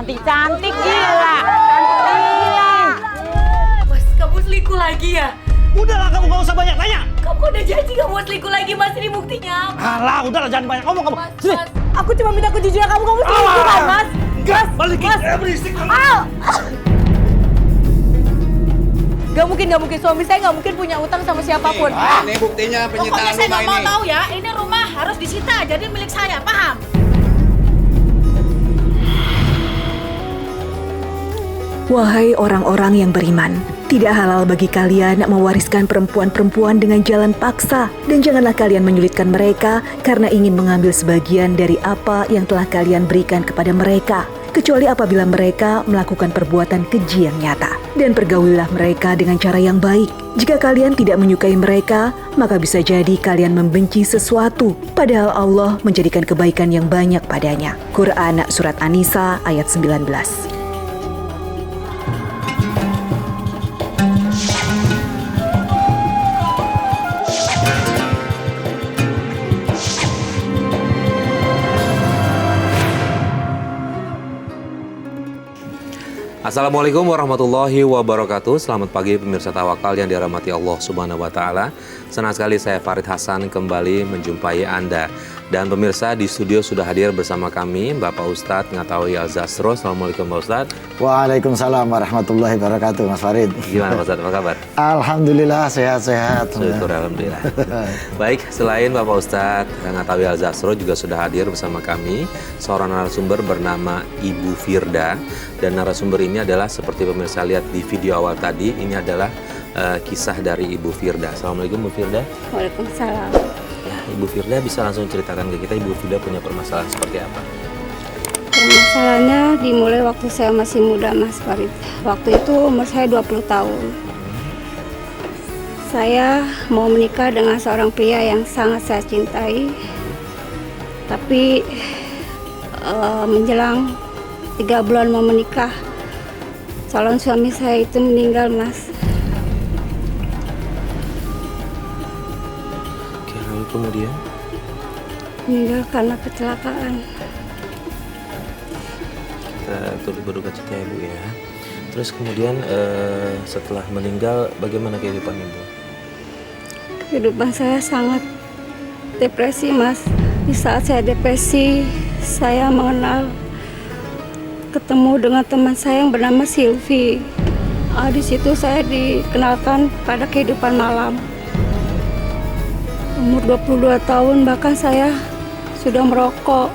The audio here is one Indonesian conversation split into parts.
Cantik-cantik gila. Gila. Mas, kamu selingkuh lagi ya? Udahlah kamu gak usah banyak tanya. Kamu udah janji kamu mau selingkuh lagi, Mas. Ini buktinya apa? Alah, udahlah jangan banyak ngomong kamu. Mas, Sini. Mas. Aku cuma minta kejujuran kamu selingkuh kan, Mas? Enggak, balikin. Berisik kamu. Gak mungkin. Suami saya gak mungkin punya utang sama siapapun. Ini buktinya penyitaan Pokoknya saya rumah nggak mau ini. tahu ya. Ini rumah harus disita, jadi milik saya, paham? Wahai orang-orang yang beriman, tidak halal bagi kalian mewariskan perempuan-perempuan dengan jalan paksa, dan janganlah kalian menyulitkan mereka karena ingin mengambil sebagian dari apa yang telah kalian berikan kepada mereka, kecuali apabila mereka melakukan perbuatan keji yang nyata. Dan pergaulilah mereka dengan cara yang baik. Jika kalian tidak menyukai mereka, maka bisa jadi kalian membenci sesuatu, padahal Allah menjadikan kebaikan yang banyak padanya. Quran Surat An-Nisa ayat 19. Assalamualaikum warahmatullahi wabarakatuh. Selamat pagi pemirsa Tawakal yang dirahmati Allah Subhanahu wa taala. Senang sekali saya Farid Hasan kembali menjumpai Anda. Dan pemirsa di studio sudah hadir bersama kami Bapak Ustadz Ngatawi Al-Zasro. Assalamualaikum Pak Ustadz. Waalaikumsalam warahmatullahi wabarakatuh, Mas Farid. Gimana Pak Ustadz, apa kabar? Alhamdulillah sehat-sehat. Syukur Alhamdulillah. Baik, selain Bapak Ustadz Ngatawi Al-Zasro juga sudah hadir bersama kami seorang narasumber bernama Ibu Firda. Dan narasumber ini adalah seperti pemirsa lihat di video awal tadi, ini adalah kisah dari Ibu Firda. Assalamualaikum Bu Firda. Waalaikumsalam. Ya, Ibu Firda bisa langsung ceritakan ke kita Ibu Firda punya permasalahan seperti apa? Permasalahannya dimulai waktu saya masih muda, Mas Farid. Waktu itu umur saya 20 tahun. Saya mau menikah dengan seorang pria yang sangat saya cintai. Tapi menjelang 3 bulan mau menikah, calon suami saya itu meninggal, Mas. Oke, lalu kemudian? Meninggal karena kecelakaan. Kita turut berduka cita ya Bu ya. Terus kemudian setelah meninggal bagaimana kehidupan Ibu? Kehidupan saya sangat depresi, Mas. Di saat saya depresi, saya ketemu dengan teman saya yang bernama Silvi. Di situ saya dikenalkan pada kehidupan malam. Umur 22 tahun bahkan saya sudah merokok.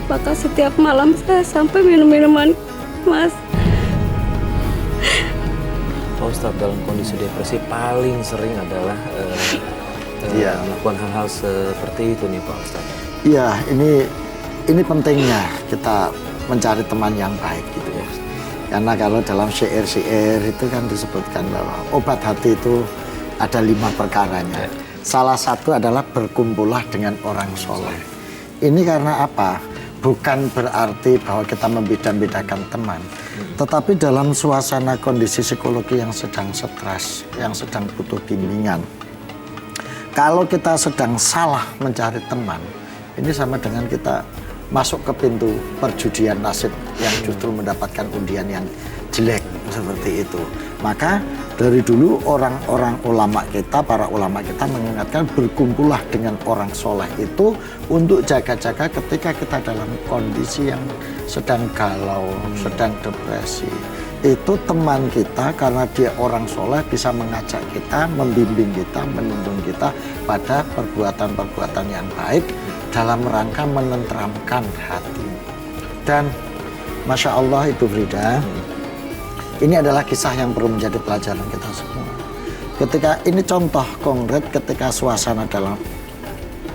Bahkan setiap malam saya sampai minum minuman, Mas. Pak Ustadz, dalam kondisi depresi paling sering adalah melakukan hal-hal seperti itu nih Pak Ustadz. Iya, ini pentingnya kita mencari teman yang baik gitu ya. Karena kalau dalam syair-syair itu kan disebutkan bahwa obat hati itu ada 5 perkaranya. Salah satu adalah berkumpullah dengan orang soleh. Ini karena apa? Bukan berarti bahwa kita membeda-bedakan teman, tetapi dalam suasana kondisi psikologi yang sedang stres, yang sedang butuh bimbingan. Kalau kita sedang salah mencari teman, ini sama dengan kita masuk ke pintu perjudian nasib yang justru mendapatkan undian yang jelek seperti itu. Maka dari dulu orang-orang ulama kita, para ulama kita mengingatkan berkumpullah dengan orang soleh itu untuk jaga-jaga ketika kita dalam kondisi yang sedang galau, sedang depresi. Itu teman kita karena dia orang soleh bisa mengajak kita, membimbing kita, menuntun kita pada perbuatan-perbuatan yang baik dalam rangka menenteramkan hati. Dan Masya Allah Ibu Frida, ini adalah kisah yang perlu menjadi pelajaran kita semua. Ketika ini contoh konkret ketika suasana dalam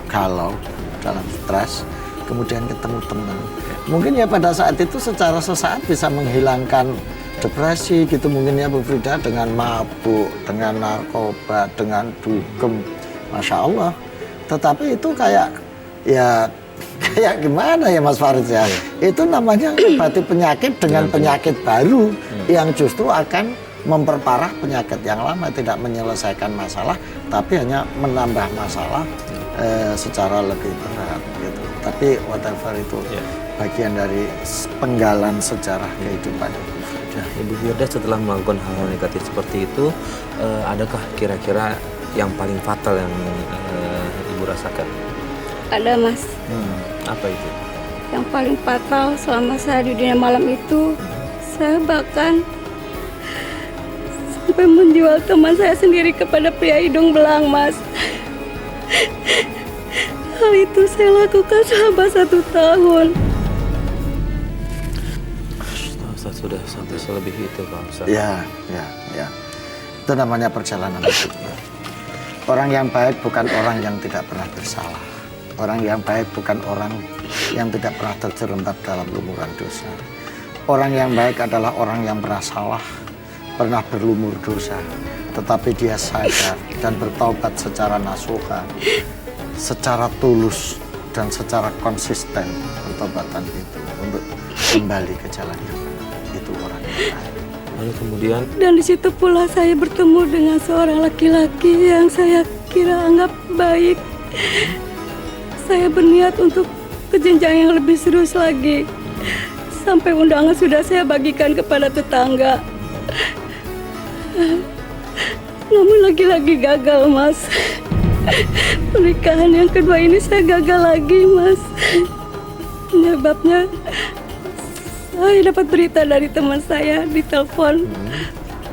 galau, dalam stres, kemudian ketemu teman. Mungkin ya pada saat itu secara sesaat bisa menghilangkan depresi gitu mungkin ya Bu Frida, dengan mabuk, dengan narkoba, dengan dugem, Masya Allah. Tetapi itu kayak gimana ya Mas Farid ya? Itu namanya obati penyakit dengan penyakit baru yang justru akan memperparah penyakit yang lama, tidak menyelesaikan masalah, tapi hanya menambah masalah secara lebih berat gitu. Tapi whatever itu, bagian dari penggalan sejarah kehidupan Ibu Firda. Ibu Firda setelah melakukan hal-hal negatif seperti itu, adakah kira-kira yang paling fatal yang Ibu rasakan? Ada Mas. Apa itu? Yang paling fatal selama saya di dunia malam itu, saya bahkan sampai menjual teman saya sendiri kepada pria hidung belang, Mas. Hal itu saya lakukan selama 1 tahun. Ustaz, sudah sampai selebih itu Pak Ustaz. Ya. Itu namanya perjalanan hidup. Orang yang baik bukan orang yang tidak pernah bersalah. Orang yang baik bukan orang yang tidak pernah terjerembab dalam lumuran dosa. Orang yang baik adalah orang yang pernah salah, pernah berlumur dosa, tetapi dia sadar dan bertaubat secara nasuha, secara tulus dan secara konsisten pertobatan itu untuk kembali ke jalan yang benar. Itu orang yang baik. Lalu kemudian Dan di situ pula saya bertemu dengan seorang laki-laki yang saya kira anggap baik. Saya berniat untuk ke jenjang yang lebih serius lagi. Sampai undangan sudah saya bagikan kepada tetangga. Namun lagi-lagi gagal, Mas. Pernikahan yang kedua ini saya gagal lagi, Mas. Penyebabnya saya dapat berita dari teman saya di telepon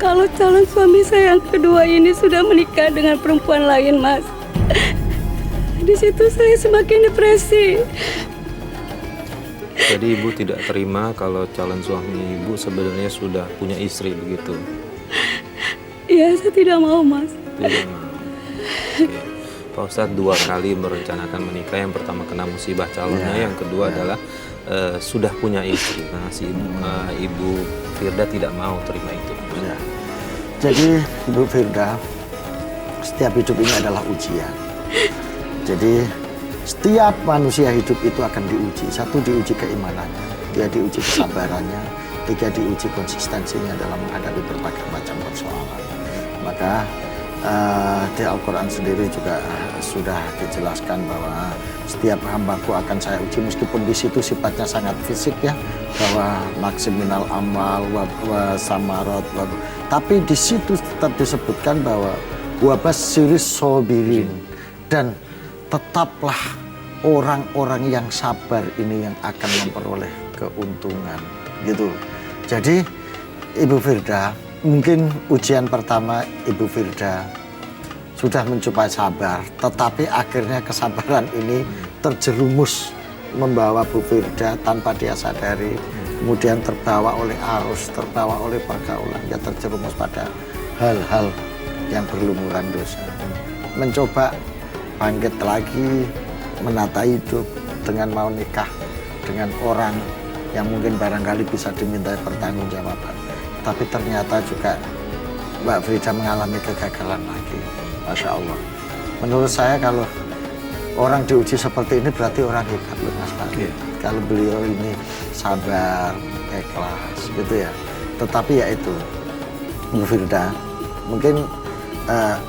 kalau calon suami saya yang kedua ini sudah menikah dengan perempuan lain, Mas. Di situ saya semakin depresi. jadi Ibu tidak terima kalau calon suami Ibu sebenarnya sudah punya istri begitu? Iya, saya tidak mau, Mas. Tidak mau. Oke. Pak Ustadz 2 kali merencanakan menikah. Yang pertama kena musibah calonnya, yang kedua adalah sudah punya istri. Nah, Ibu Firda tidak mau terima itu. Ya. Jadi Ibu Firda, setiap hidup ini adalah ujian. Jadi setiap manusia hidup itu akan diuji. 1, diuji keimanannya, 2, diuji kesabarannya, 3, diuji konsistensinya dalam menghadapi berbagai macam persoalan. Maka di Al-Quran sendiri juga sudah dijelaskan bahwa setiap hambaku akan saya uji, meskipun di situ sifatnya sangat fisik ya, bahwa maksiminal amal wa samarat, tapi di situ tetap disebutkan bahwa wabasyiris sobirin, dan tetaplah orang-orang yang sabar ini yang akan memperoleh keuntungan gitu. Jadi Ibu Firda, mungkin ujian pertama Ibu Firda sudah mencoba sabar, tetapi akhirnya kesabaran ini terjerumus membawa Bu Firda tanpa dia sadari, kemudian terbawa oleh arus, terbawa oleh pergaulan, dia terjerumus pada hal-hal yang berlumuran dosa. Mencoba bangkit lagi, menata hidup dengan mau nikah dengan orang yang mungkin barangkali bisa dimintai pertanggungjawaban. Tapi ternyata juga Mbak Firda mengalami kegagalan lagi. Masya Allah. Menurut saya kalau orang diuji seperti ini berarti orang hebat loh Mas Fadli. Kalau beliau ini sabar, ikhlas gitu ya. Tetapi ya itu, Bu Firda, mungkin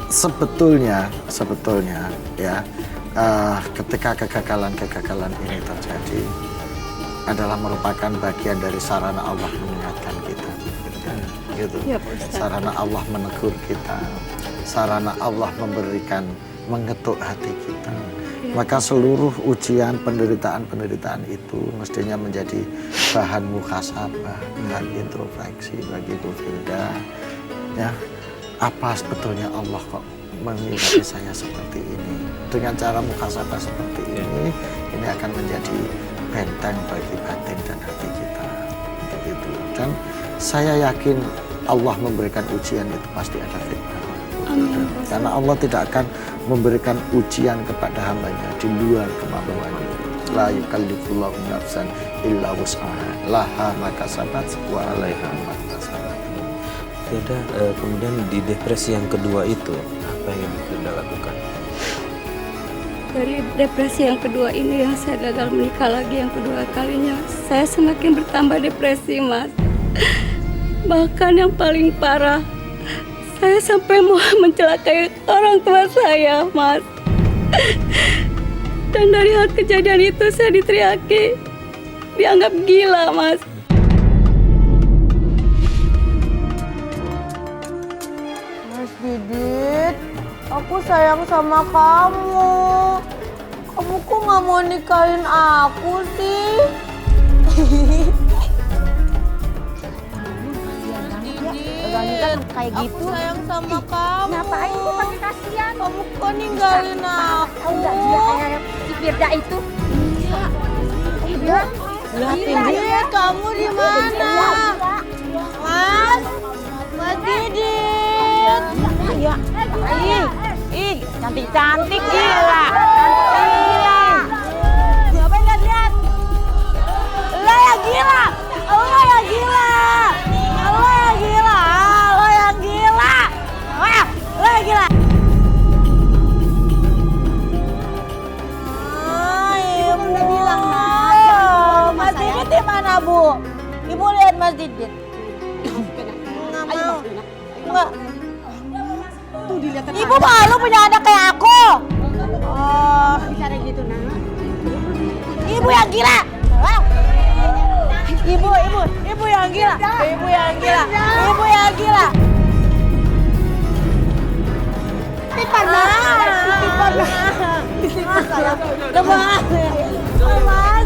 sebetulnya ya ketika kegagalan ini terjadi adalah merupakan bagian dari sarana Allah mengingatkan kita, gitu. Ya, Pak Ustadz. Sarana Allah menegur kita, sarana Allah mengetuk hati kita. Maka seluruh ujian, penderitaan itu mestinya menjadi bahan muhasabah, bahan introspeksi bagi Bu Firda. Ya, apa sebetulnya Allah kok mengingati saya seperti ini? Dengan cara muhasabah seperti ini akan menjadi benteng bagi batin dan hati kita. Begitu. Dan saya yakin Allah memberikan ujian itu pasti ada hikmah. Karena Allah tidak akan memberikan ujian kepada hambanya di luar kemampuannya. La yukallifullahu nafsan illa wus'aha, laha ma kasabat wa 'alaiha ma kasabat. Kemudian di depresi yang kedua itu apa yang Firda lakukan? Dari depresi yang kedua ini yang saya gagal menikah lagi yang kedua kalinya, saya semakin bertambah depresi, Mas. Bahkan yang paling parah, saya sampai mau mencelakai orang tua saya, Mas. Dan dari hal kejadian itu saya diteriaki dianggap gila, Mas. Mas Didit, aku sayang sama kamu. Kamu kok nggak mau nikahin aku sih? Kayak gitu. Aku sayang sama kamu. Ngapain sih pakai kasihan? Kamu kok ninggalin aku? Enggak, dia kayak si Firda itu. Iya. Didit, kamu di mana? Mas? Mas Didit. Iya. Ih, cantik-cantik gila. Cantik gila. Ngapain lihat-lihat? Lo yang gila. Lo yang gila. Lo yang gila. Lo yang gila. Wah, lo yang gila. Ibu udah bilang, Nak. Mas Didit di mana, Bu? Ibu lihat Mas Didit. Nggak mau. Nggak. Ibu malu punya anak kayak aku. Oh, bicara gitu, Nak. Ibu yang gila. Ibu yang gila. Ibu yang gila. Ibu yang gila. Titipan, Nak. Titipan, Nak. Titipan saya. Lepas. Lepas.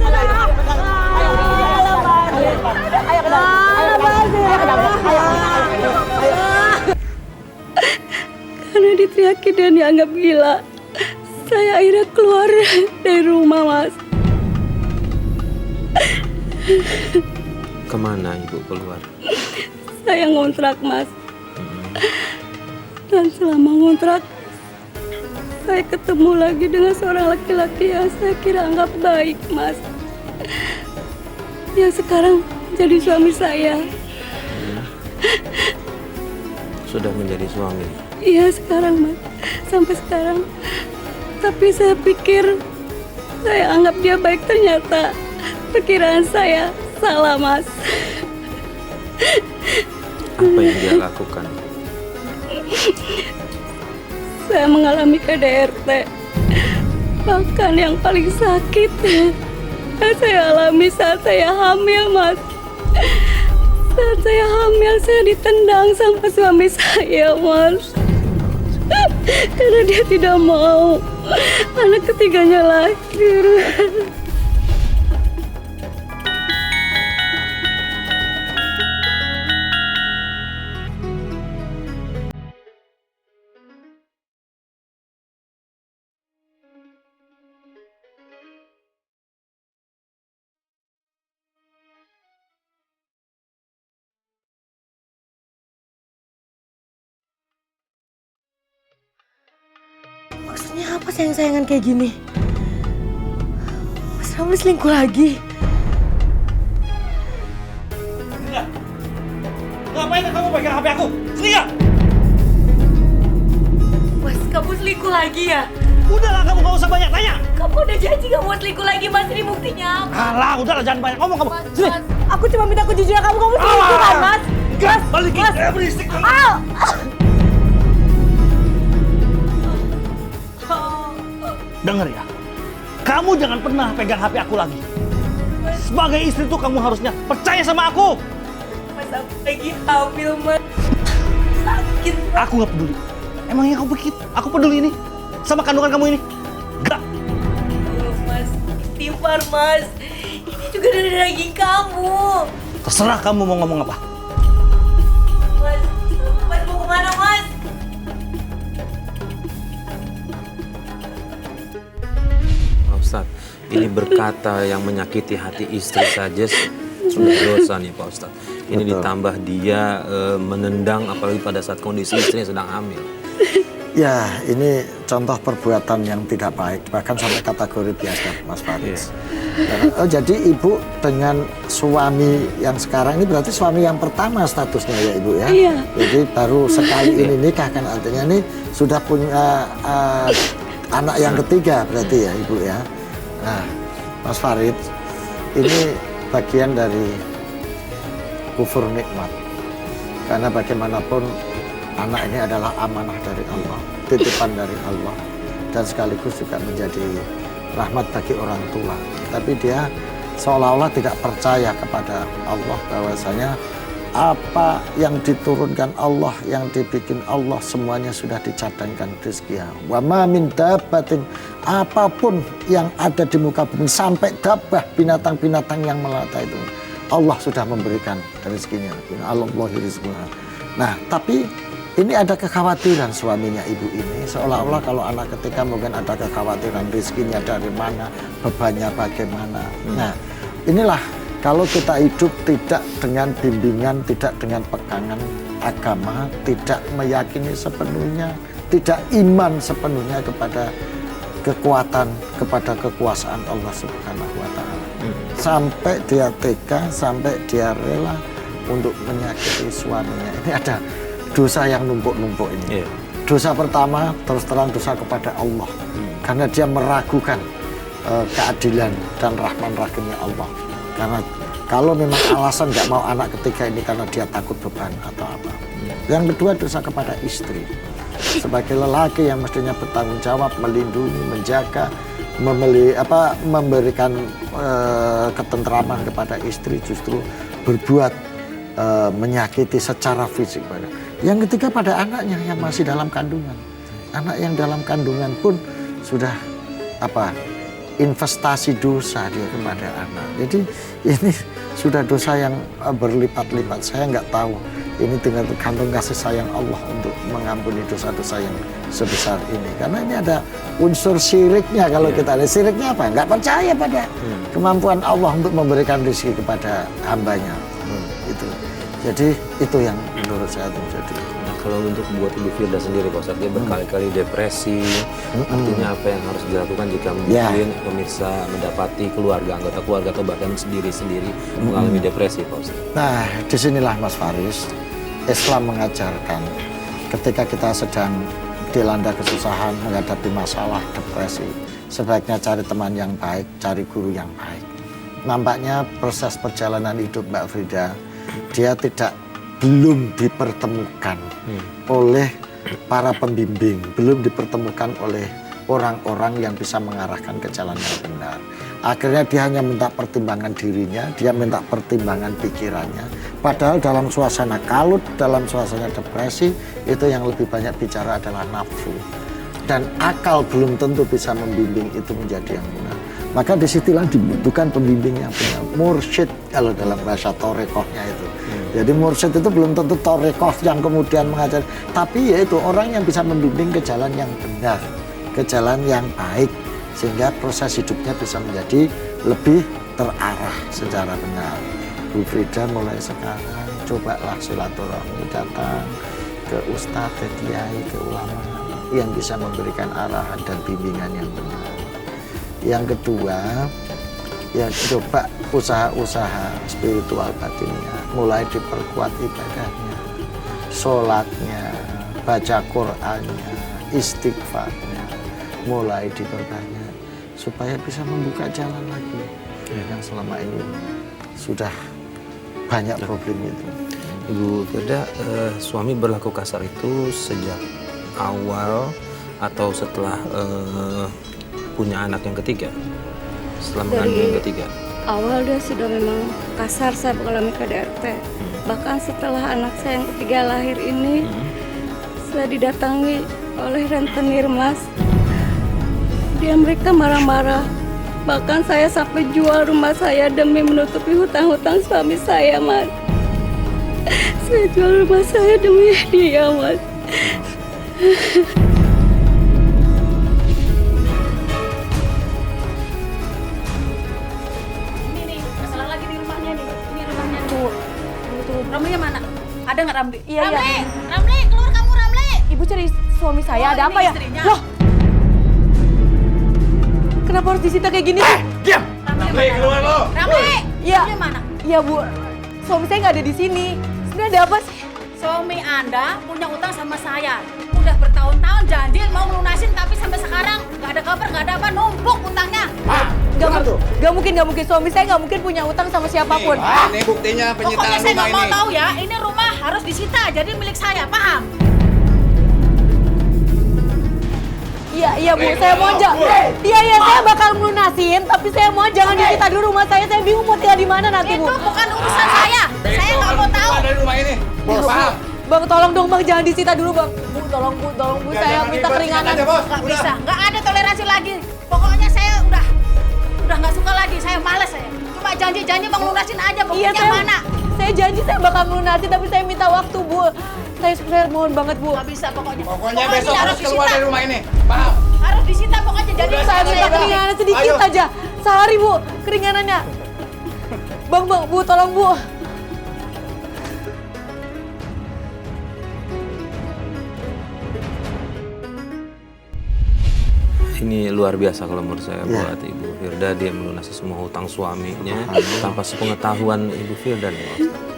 Karena diteriaki dan dianggap gila, saya akhirnya keluar dari rumah, Mas. Kemana ibu keluar? Saya ngontrak, Mas. Dan selama ngontrak, saya ketemu lagi dengan seorang laki-laki yang saya kira anggap baik, Mas. Yang sekarang jadi suami saya. Sudah menjadi suami? Iya, sekarang, Mas. Sampai sekarang. Tapi saya pikir, saya anggap dia baik, ternyata perkiraan saya salah, Mas. Apa yang dia lakukan? Saya mengalami KDRT. Bahkan yang paling sakit yang saya alami saat saya hamil, Mas. Saat saya hamil, saya ditendang sama suami saya, Mas. Karena dia tidak mau anak ketiganya lahir. Maksudnya apa sayang-sayangan kayak gini? Mas Ramli selingkuh lagi? Lia, ngapain kamu pegang HP aku? Lia! Mas, kamu selingkuh lagi ya? Udahlah, kamu gak usah banyak tanya. Kamu udah janji gak mau selingkuh lagi, Mas. Ini buktinya apa? Alah, udahlah, jangan banyak ngomong kamu. Sini. Aku cuma minta kejujuran kamu selingkuh kan, Mas? Enggak, balikin. Berisik kamu. Dengar ya, kamu jangan pernah pegang HP aku lagi. Sebagai istri tuh kamu harusnya percaya sama aku. Mas, aku lagi hamil, Mas. Sakit. Aku gak peduli. Emangnya kamu pikir aku peduli ini sama kandungan kamu ini? Enggak. Aduh, Mas. Istighfar, Mas. Ini juga dari daging kamu. Terserah kamu mau ngomong apa. Mas, Mas mau kemana, Mas? Pak Ustadz, ini berkata yang menyakiti hati istri saja sudah dosa nih Pak Ustadz. Ini Betul. ditambah dia menendang apalagi pada saat kondisi istrinya sedang hamil. Ya, ini contoh perbuatan yang tidak baik, bahkan sampai kategori biadab, Mas Faris. Oh, jadi Ibu dengan suami yang sekarang ini berarti suami yang pertama statusnya ya Ibu ya? Iya. Jadi baru sekali ini nikah kan, artinya ini sudah punya anak yang ketiga berarti ya Ibu ya? Nah, Mas Farid, ini bagian dari kufur nikmat. Karena bagaimanapun anak ini adalah amanah dari Allah, titipan dari Allah, dan sekaligus juga menjadi rahmat bagi orang tua. Tapi dia seolah-olah tidak percaya kepada Allah, bahwasanya apa yang diturunkan Allah, yang dibikin Allah, semuanya sudah dicadangkan rezeki. Wa ma min dabbatin, apapun yang ada di muka bumi, sampai dabbah, binatang-binatang yang melata itu, Allah sudah memberikan rezekinya. Allahi rizquha. Nah, tapi ini ada kekhawatiran suaminya ibu ini, seolah-olah kalau anak ketika mungkin ada kekhawatiran rezekinya dari mana, bebannya bagaimana. Nah, inilah kalau kita hidup tidak dengan bimbingan, tidak dengan pegangan agama, tidak meyakini sepenuhnya, tidak iman sepenuhnya kepada kekuatan, kepada kekuasaan Allah Subhanahu wa Ta'ala. Sampai dia tega, sampai dia rela untuk menyakiti suaminya. Ini ada dosa yang numpuk-numpuk ini. Dosa pertama terus terang dosa kepada Allah, karena dia meragukan keadilan dan rahman rahimnya Allah. Karena kalau memang alasan nggak mau anak ketiga ini karena dia takut beban atau apa. Yang kedua dosa kepada istri. Sebagai lelaki yang mestinya bertanggung jawab, melindungi, menjaga, memberikan ketentraman kepada istri, justru berbuat menyakiti secara fisik pada. Yang ketiga pada anaknya yang masih dalam kandungan. Anak yang dalam kandungan pun sudah investasi dosa dia kepada anak. Jadi ini sudah dosa yang berlipat-lipat. Saya nggak tahu ini dengan kantong kasih sayang Allah untuk mengampuni dosa-dosa yang sebesar ini. Karena ini ada unsur syiriknya kalau kita lihat. Syiriknya apa? Nggak percaya pada kemampuan Allah untuk memberikan rezeki kepada hambanya. Itu. Jadi itu yang menurut saya terjadi. Nah, kalau untuk buat Ibu Firda sendiri Pak Ustadz, dia berkali-kali depresi. Artinya apa yang harus dilakukan jika mungkin pemirsa mendapati keluarga, anggota keluarga atau bahkan sendiri-sendiri mengalami depresi Pak Ustadz? Nah, disinilah Mas Faris, Islam mengajarkan ketika kita sedang dilanda kesusahan, menghadapi masalah depresi, sebaiknya cari teman yang baik, cari guru yang baik. Nampaknya proses perjalanan hidup Mbak Firda, dia belum dipertemukan oleh para pembimbing, belum dipertemukan oleh orang-orang yang bisa mengarahkan ke jalan yang benar. Akhirnya dia hanya minta pertimbangan dirinya, dia minta pertimbangan pikirannya. Padahal dalam suasana kalut, dalam suasana depresi, itu yang lebih banyak bicara adalah nafsu. Dan akal belum tentu bisa membimbing itu menjadi yang benar. Maka disitulah dibutuhkan pembimbing yang benar. Mursyid kalau dalam bahasa torekohnya itu. Jadi mursyid itu belum tentu torekoh yang kemudian mengajar. Tapi yaitu orang yang bisa membimbing ke jalan yang benar, ke jalan yang baik. Sehingga proses hidupnya bisa menjadi lebih terarah secara benar. Bu Firda mulai sekarang cobalah silaturahmi, datang ke ustadz, ke kiai, ke ulama yang bisa memberikan arahan dan bimbingan yang benar. Yang kedua, ya coba usaha-usaha spiritual batinnya, mulai diperkuat ibadahnya, sholatnya, baca Qur'annya, istighfarnya, mulai diperbanyak supaya bisa membuka jalan lagi. Yang selama ini sudah banyak problem itu. Ibu Firda, suami berlaku kasar itu sejak awal atau setelah punya anak yang ketiga? Setelah mengandung yang ketiga? Awal dia sudah memang kasar, saya mengalami KDRT. Bahkan setelah anak saya yang ketiga lahir ini, saya didatangi oleh rentenir Mas. Mereka marah-marah. Bahkan saya sampai jual rumah saya demi menutupi hutang-hutang suami saya, Mas. Saya jual rumah saya demi dia, Mas. Ramli mana? Ada nggak Ramli? Iya, Ramli, iya. Ramli, keluar kamu Ramli. Ibu cari suami saya, Oh, ada ini apa ya? istrinya. Loh, kenapa harus disita kayak gini sih? Diam! Ramli, keluar lo! Ramli, Iya. dia mana? Iya Bu, suami saya nggak ada di sini. Sebenarnya ada apa sih? Suami Anda punya utang sama saya. Udah bertahun-tahun janji mau lunasin, tapi sampai sekarang nggak ada kabar, nggak ada apa, numpuk utangnya. Gak mungkin suami saya nggak mungkin punya utang sama siapapun. Ini buktinya Pokoknya penyitaan saya rumah nggak mau ini. tahu ya, ini rumah harus disita, jadi milik saya, paham? Iya ya Bu, saya mohon iya ya saya bakal melunasin, tapi saya mohon jangan disita dulu rumah saya bingung mau tinggal di mana nanti Bu. Itu bukan urusan saya nggak mau tahu. Dari rumah ini. Bos, paham? Bang, tolong dong Bang, jangan disita dulu Bang. Bu, tolong Bu, saya minta keringanan. Nggak bisa, nggak ada toleransi lagi. Pokoknya saya udah nggak suka lagi, saya males saya. Cuma janji Bang lunasin aja, buktinya mana? Saya janji saya bakal lunasin, tapi saya minta waktu Bu. Saya mohon banget Bu. Nggak bisa pokoknya. Pokoknya besok harus keluar disita. dari rumah ini. Paham? Harus disita pokoknya. Jadi Saya minta keringanan sedikit aja. Sehari Bu, keringanannya. Bang, Bu, tolong Bu. Ini luar biasa kalau menurut saya buat Ibu Firda, dia melunasi semua hutang suaminya tanpa sepengetahuan Ibu Firda nih, Pak Ustadz.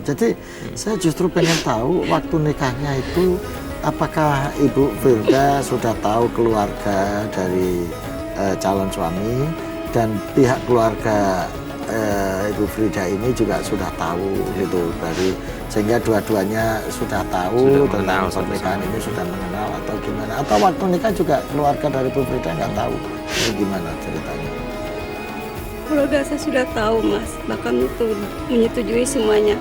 Jadi saya justru pengen tahu waktu nikahnya itu apakah Ibu Firda sudah tahu keluarga dari calon suami dan pihak keluarga Ibu Frida ini juga sudah tahu gitu dari sehingga dua-duanya sudah tahu tentang pernikahan ini, sudah mengenal atau gimana, atau waktu nikah juga keluarga dari Ibu Frida nggak tahu ini gimana ceritanya? Keluarga saya sudah tahu Mas, bahkan itu menyetujui semuanya.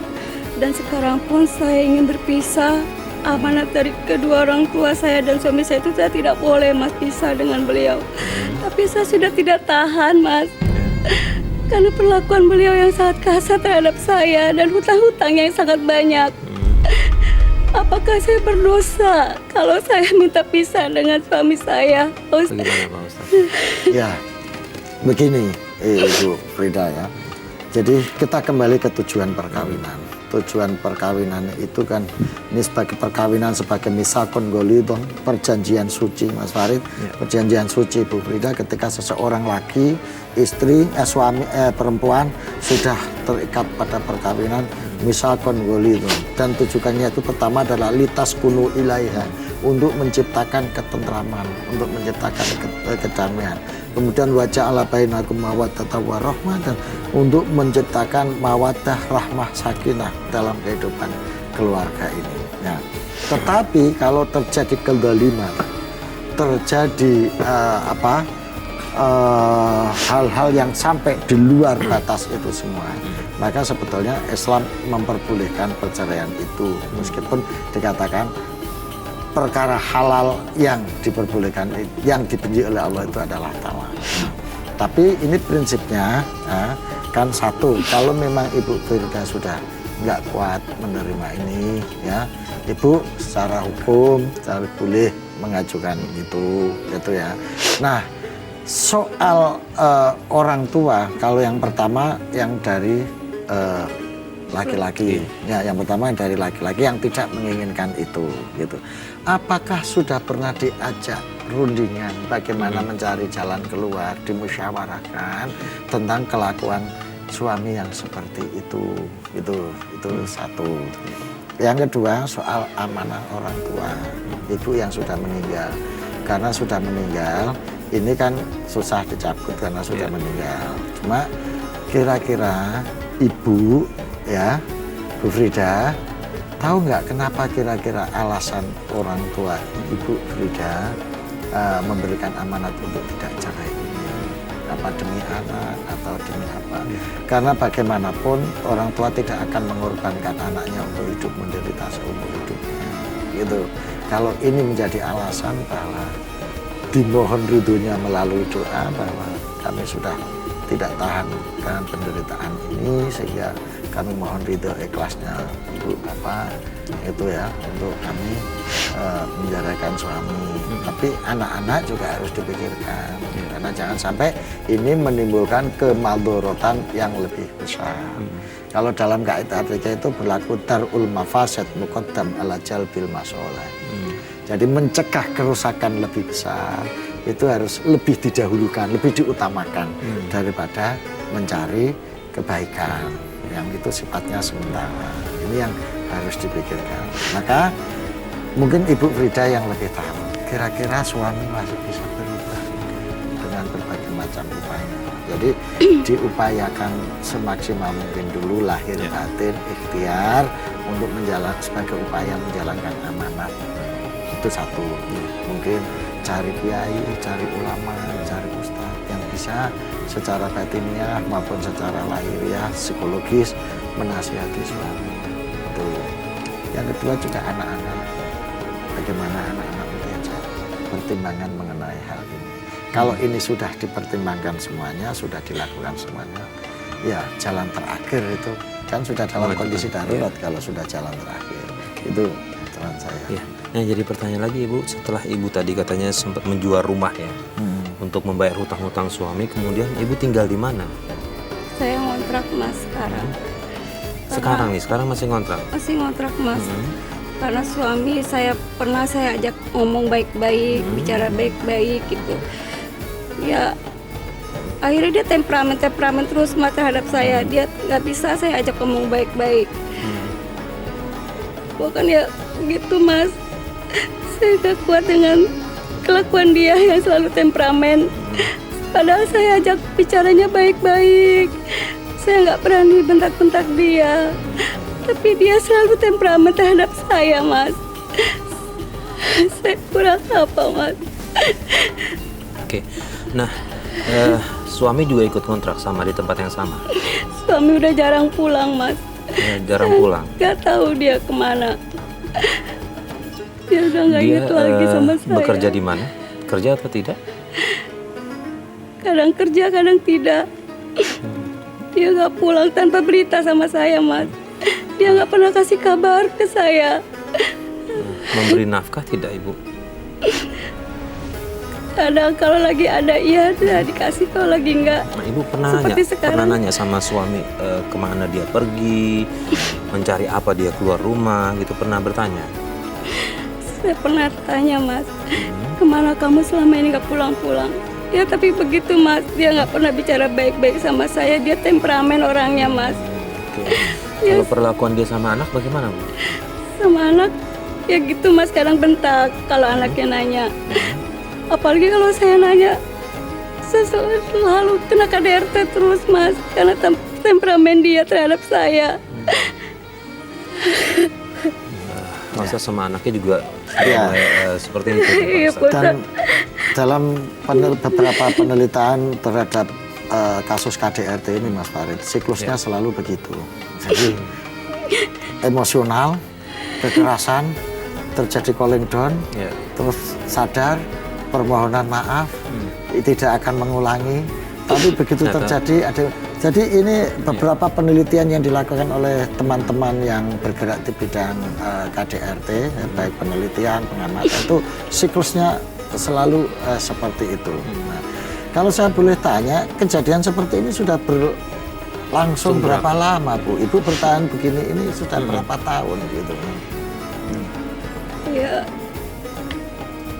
Dan sekarang pun saya ingin berpisah. Amanat dari kedua orang tua saya dan suami saya itu saya tidak boleh Mas pisah dengan beliau. Tapi saya sudah tidak tahan Mas. Karena perlakuan beliau yang sangat kasar terhadap saya dan hutang-hutang yang sangat banyak. Apakah saya berdosa kalau saya minta pisah dengan suami saya? Bagaimana Pak Ustadz? Ya, begini Ibu Frida ya. Jadi kita kembali ke tujuan perkawinan. Tujuan perkawinan itu kan ini sebagai perkawinan sebagai misakon golidon, perjanjian suci Mas Farid, perjanjian suci Bu Frida ketika seseorang laki istri perempuan sudah terikat pada perkawinan misakon golidon, dan tujuannya itu pertama adalah litas kunu ilaiha, untuk menciptakan ketentraman, untuk menciptakan kedamaian. Kemudian wajah ala bainakum mawaddah warahmah, dan untuk menciptakan mawaddah rahmah sakinah dalam kehidupan keluarga ini. Nah, tetapi kalau terjadi kezaliman, terjadi hal-hal yang sampai di luar batas itu semua, maka sebetulnya Islam memperbolehkan perceraian itu, meskipun dikatakan perkara halal yang diperbolehkan, yang dibenci oleh Allah itu adalah talak. Tapi ini prinsipnya kan satu, kalau memang Ibu Firda sudah nggak kuat menerima ini, ya Ibu secara hukum boleh mengajukan itu, gitu ya. Nah, soal orang tua, kalau yang pertama yang dari laki-laki, ya yang pertama dari laki-laki yang tidak menginginkan itu, gitu. Apakah sudah pernah diajak rundingan bagaimana mencari jalan keluar, dimusyawarahkan tentang kelakuan suami yang seperti itu satu. Yang kedua soal amanah orang tua, ibu yang sudah meninggal, karena sudah meninggal ini kan susah dicabut karena sudah meninggal. Cuma kira-kira ibu ya Bu Frida tahu nggak kenapa kira-kira alasan orang tua Ibu Frida memberikan amanat untuk tidak cerai ini? Apa demi anak atau demi apa? Karena bagaimanapun orang tua tidak akan mengorbankan anaknya untuk hidup menderita seumur hidupnya, gitu. Kalau ini menjadi alasan bahwa dimohon ridhonya melalui doa bahwa kami sudah tidak tahan dengan penderitaan ini, sehingga kami mohon ridho ikhlasnya Ibu Bapak itu ya untuk kami menjarakan suami. Tapi anak-anak juga harus dipikirkan, karena jangan sampai ini menimbulkan kemadharatan yang lebih besar. Kalau dalam kaidah fikih itu berlaku darul mafasid muqaddam ala jalbil masalah. Jadi mencegah kerusakan lebih besar itu harus lebih didahulukan, lebih diutamakan daripada mencari kebaikan yang itu sifatnya sementara. Ini yang harus dipikirkan. Maka mungkin Ibu Frida yang lebih tahu kira-kira suami masih bisa berubah dengan berbagai macam upaya. Jadi diupayakan semaksimal mungkin dulu lahir batin ikhtiar untuk sebagai upaya menjalankan amanat. Itu satu. Mungkin cari kiai, cari ulama, cari ustadz yang bisa secara batiniah maupun secara lahiriah, psikologis menasihati suami. Itu. Yang kedua juga anak-anak. Bagaimana anak-anak mendidik pertimbangan mengenai hal ini. Kalau ini sudah dipertimbangkan semuanya, sudah dilakukan semuanya, ya jalan terakhir itu kan sudah dalam kondisi darurat kalau sudah jalan terakhir. Itu teman saya. Ya. Nah, jadi pertanyaan lagi Ibu, setelah Ibu tadi katanya sempat menjual rumah ya untuk membayar hutang-hutang suami, kemudian Ibu tinggal di mana? Saya ngontrak Mas sekarang. Sekarang masih ngontrak? Masih ngontrak Mas. Karena suami saya pernah saya ajak ngomong baik-baik, bicara baik-baik gitu. Ya akhirnya dia temperamen terus Mas terhadap saya. Dia nggak bisa saya ajak ngomong baik-baik. Bahkan ya gitu Mas. Saya gak kuat dengan kelakuan dia yang selalu temperamen. Padahal saya ajak bicaranya baik-baik. Saya nggak berani bentak-bentak dia. Tapi dia selalu temperamen terhadap saya, Mas. Saya kurang apa, Mas? Oke. Nah, suami juga ikut kontrak sama di tempat yang sama? Suami udah jarang pulang, Mas. Jarang pulang? Gak tahu dia kemana. Dia udah gak gitu lagi sama saya. Bekerja di mana? Kerja atau tidak? Kadang kerja, kadang tidak. Dia gak pulang tanpa berita sama saya, Mas. Dia gak pernah kasih kabar ke saya. Memberi nafkah tidak, Ibu? Kadang kalau lagi ada, iya dikasih, kalau lagi enggak. Nah, Ibu pernah nanya sama suami kemana dia pergi, mencari apa dia keluar rumah, gitu, pernah bertanya? Saya pernah tanya, Mas, kemana kamu selama ini gak pulang-pulang? Ya tapi begitu, Mas, dia gak pernah bicara baik-baik sama saya, dia temperamen orangnya, Mas. Kalau perlakuan dia sama anak bagaimana, Bu? Sama anak, ya gitu, Mas, kadang bentak kalau anaknya nanya. Apalagi kalau saya nanya, saya selalu kena KDRT terus, Mas, karena temperamen dia terhadap saya. Masa sama anaknya juga seperti itu, Pak Ustadz? Dan dalam beberapa penelitian terhadap kasus KDRT ini, Mas Farid, siklusnya selalu begitu. Jadi emosional, kekerasan, terjadi calling down, terus sadar, permohonan maaf, tidak akan mengulangi. Tapi begitu terjadi, jadi ini beberapa penelitian yang dilakukan oleh teman-teman yang bergerak di bidang KDRT, baik penelitian, pengamatan, itu siklusnya selalu seperti itu. Nah, kalau saya boleh tanya, kejadian seperti ini sudah berlangsung berapa lama, Bu? Ibu bertahan begini ini sudah berapa tahun gitu? Ya,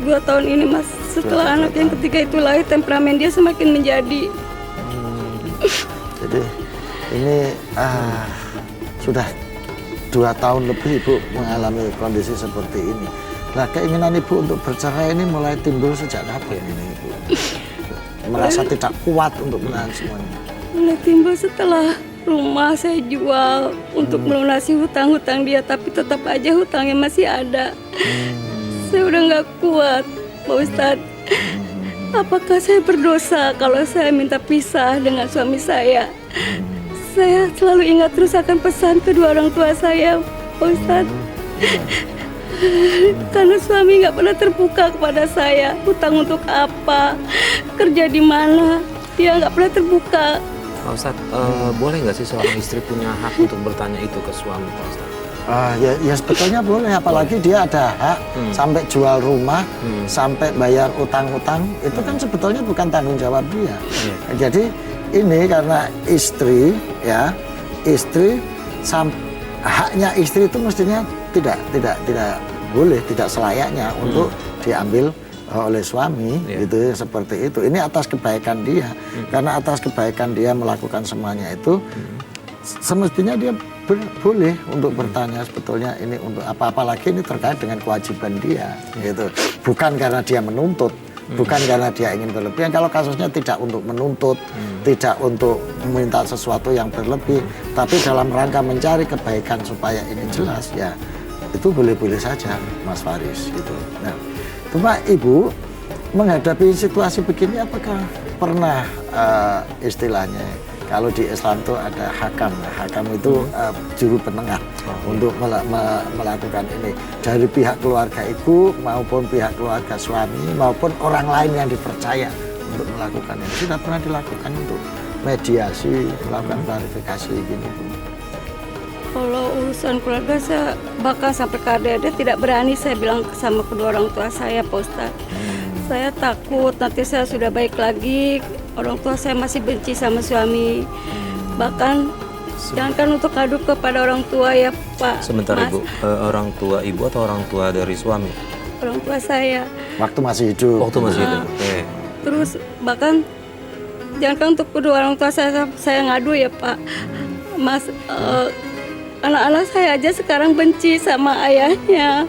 2 tahun ini, Mas. Setelah anak yang ketiga itu lahir, temperamen dia semakin menjadi. Jadi ini sudah 2 tahun lebih Ibu mengalami kondisi seperti ini. Nah, keinginan Ibu untuk bercerai ini mulai timbul sejak kapan ini, Ibu? Merasa tidak kuat untuk menahan semuanya. Mulai timbul setelah rumah saya jual untuk melunasi hutang-hutang dia, tapi tetap aja hutangnya masih ada. Saya udah nggak kuat, Pak Ustadz. Apakah saya berdosa kalau saya minta pisah dengan suami saya? Saya selalu ingat terus akan pesan kedua orang tua saya, Pak Ustadz. Karena suami nggak pernah terbuka kepada saya. Hutang untuk apa? Kerja di mana? Dia nggak pernah terbuka. Pak Ustadz, boleh nggak sih seorang istri punya hak untuk bertanya itu ke suami, Pak Ustadz? Ya sebetulnya boleh, apalagi dia ada hak sampai jual rumah, sampai bayar utang-utang, itu kan sebetulnya bukan tanggung jawab dia. Jadi ini karena istri, ya istri, haknya istri itu mestinya tidak boleh, tidak selayaknya untuk diambil oleh suami, gitu, seperti itu. Ini atas kebaikan dia, karena atas kebaikan dia melakukan semuanya itu, semestinya dia boleh untuk bertanya sebetulnya ini untuk apa, apalagi ini terkait dengan kewajiban dia, gitu. Bukan karena dia menuntut, bukan karena dia ingin berlebihan. Kalau kasusnya tidak untuk menuntut, tidak untuk meminta sesuatu yang berlebih, tapi dalam rangka mencari kebaikan supaya ini jelas, ya itu boleh-boleh saja, Mas Faris, gitu. Nah, cuma Ibu, menghadapi situasi begini apakah pernah istilahnya kalau di Islam itu ada hakam. Hakam itu juru penengah untuk melakukan ini dari pihak keluarga ibu maupun pihak keluarga suami maupun orang lain yang dipercaya untuk melakukan ini. Sudah pernah dilakukan untuk mediasi, melakukan klarifikasi gini Bu? Kalau urusan keluarga saya bahkan sampai ke adik-adik tidak berani saya bilang sama kedua orang tua saya, Pak Ustadz. Saya takut nanti saya sudah baik lagi, orang tua saya masih benci sama suami. Bahkan jangankan untuk adu kepada orang tua ya Pak. Sebentar Mas. Ibu, orang tua Ibu atau orang tua dari suami? Orang tua saya. Waktu masih hidup. Waktu masih hidup. Oke. Terus bahkan jangankan untuk kedua orang tua saya ngadu ya Pak. Mas, anak-anak saya aja sekarang benci sama ayahnya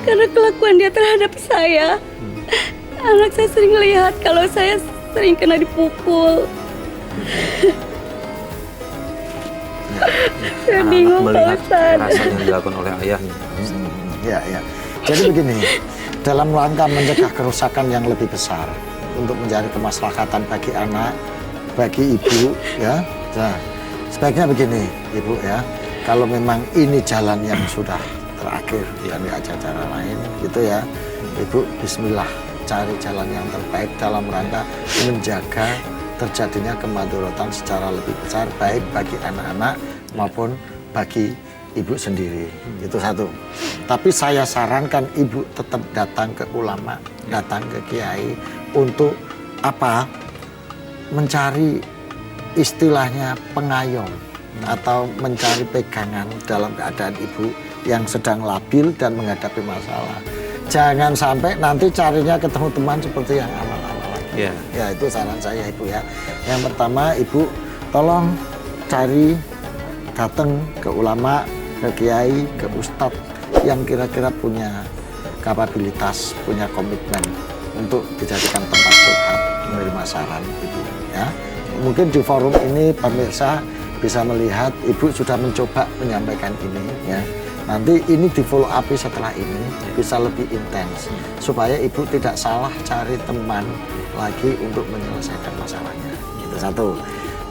karena kelakuan dia terhadap saya. Anak saya sering lihat kalau saya sering kena dipukul. Saya bingung Pak Melihat Ustadz. kekerasan yang dilakukan oleh ayahnya. Ya, ya. Jadi begini, dalam rangka mencegah kerusakan yang lebih besar untuk mencari kemaslahatan bagi anak, bagi ibu, ya. Nah, sebaiknya begini, Ibu ya. Kalau memang ini jalan yang sudah terakhir dan tidak ada cara lain, gitu ya. Ibu, Bismillah, cari jalan yang terbaik dalam rangka menjaga terjadinya kemadharatan secara lebih besar baik bagi anak-anak maupun bagi ibu sendiri. Itu satu. Tapi saya sarankan ibu tetap datang ke ulama, datang ke kiai untuk apa? Mencari istilahnya pengayom atau mencari pegangan dalam keadaan ibu yang sedang labil dan menghadapi masalah. Jangan sampai nanti carinya ketemu teman seperti yang awal-awal lagi. Ya, itu saran saya Ibu ya. Yang pertama Ibu tolong cari datang ke ulama, ke kiai, ke ustadz yang kira-kira punya kapabilitas, punya komitmen untuk dijadikan tempat curhat, menerima saran Ibu ya. Mungkin di forum ini pemirsa bisa melihat Ibu sudah mencoba menyampaikan ini ya. Nanti ini di follow up setelah ini bisa lebih intens supaya ibu tidak salah cari teman lagi untuk menyelesaikan masalahnya. Itu satu.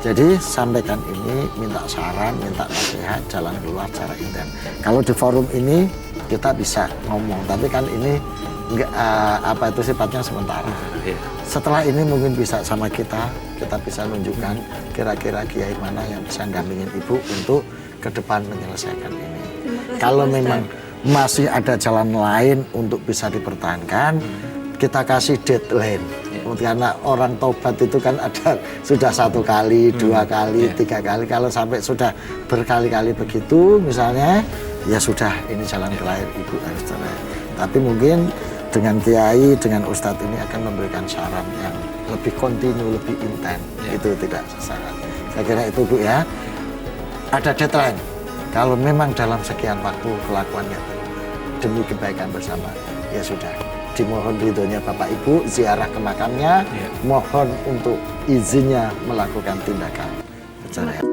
Jadi sampaikan ini, minta saran, minta nasihat, jalan keluar secara intens. Kalau di forum ini kita bisa ngomong, tapi kan ini enggak apa itu sifatnya sementara. Setelah ini mungkin bisa sama kita bisa menunjukkan kira-kira kiai mana yang bisa dampingin ibu untuk ke depan menyelesaikan ini. Kalau memang masih ada jalan lain untuk bisa dipertahankan, kita kasih deadline. Karena orang tobat itu kan ada sudah 1 kali, 2 kali, 3 kali. Kalau sampai sudah berkali-kali begitu, misalnya, ya sudah ini jalan terakhir ibu harus cerai. Tapi mungkin dengan kiai, dengan ustadz ini akan memberikan saran yang lebih kontinu, lebih intens. Itu tidak saran. Saya kira itu Bu ya. Ada deadline. Kalau memang dalam sekian waktu kelakuannya demi kebaikan bersama, ya sudah. Dimohon ridhonya Bapak Ibu, ziarah ke makamnya, mohon untuk izinnya melakukan tindakan perceraian.